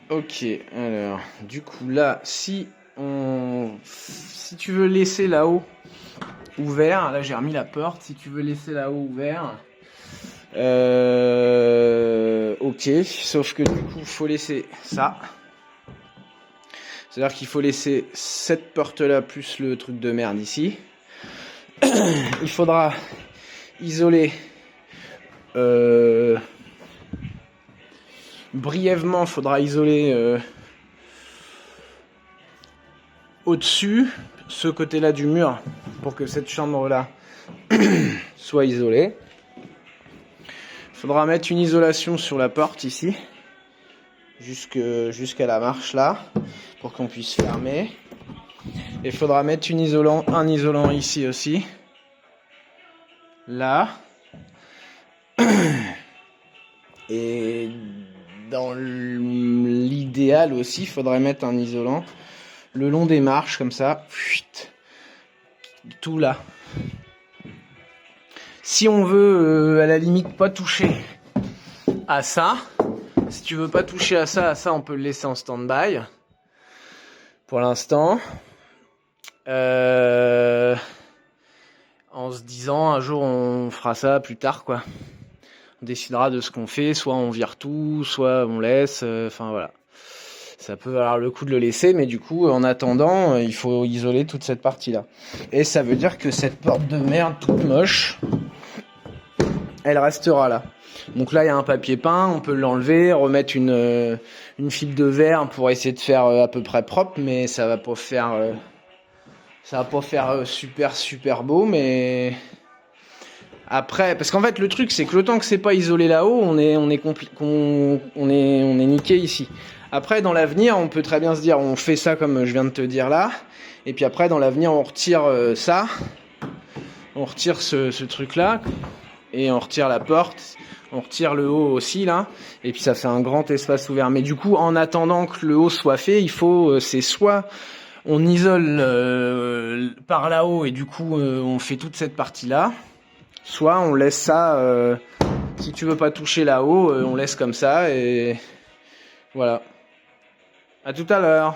Ok, alors, du coup, là, si tu veux laisser là-haut ouvert, là j'ai remis la porte, si tu veux laisser là-haut ouvert, ok, sauf que du coup, faut laisser ça. C'est-à-dire qu'il faut laisser cette porte-là plus le truc de merde ici. Il faudra isoler brièvement, il faudra isoler au-dessus, ce côté-là du mur, pour que cette chambre-là soit isolée. Il faudra mettre une isolation sur la porte ici, jusqu'à la marche là, pour qu'on puisse fermer. Et il faudra mettre un isolant ici aussi, là. Et dans l'idéal aussi, il faudrait mettre un isolant le long des marches, comme ça, tout là. Si on veut, à la limite, pas toucher à ça, si tu veux pas toucher à ça, on peut le laisser en stand-by, pour l'instant. En se disant, un jour, on fera ça plus tard, quoi. On décidera de ce qu'on fait, soit on vire tout, soit on laisse, enfin voilà. Ça peut valoir le coup de le laisser, mais du coup, en attendant, il faut isoler toute cette partie-là. Et ça veut dire que cette porte de merde toute moche, elle restera là. Donc là, il y a un papier peint, on peut l'enlever, remettre une fibre de verre pour essayer de faire à peu près propre, mais ça va pas faire super beau, mais après, parce qu'en fait, le truc, c'est que le temps que c'est pas isolé là-haut, on est niqué ici. Après, dans l'avenir, on peut très bien se dire, on fait ça comme je viens de te dire là, et puis après, dans l'avenir, on retire ça, on retire ce truc-là, et on retire la porte, on retire le haut aussi là, et puis ça fait un grand espace ouvert. Mais du coup, en attendant que le haut soit fait, il faut, c'est soit on isole par là-haut, et du coup, on fait toute cette partie-là, soit on laisse ça, si tu veux pas toucher là-haut, on laisse comme ça, et voilà. À tout à l'heure.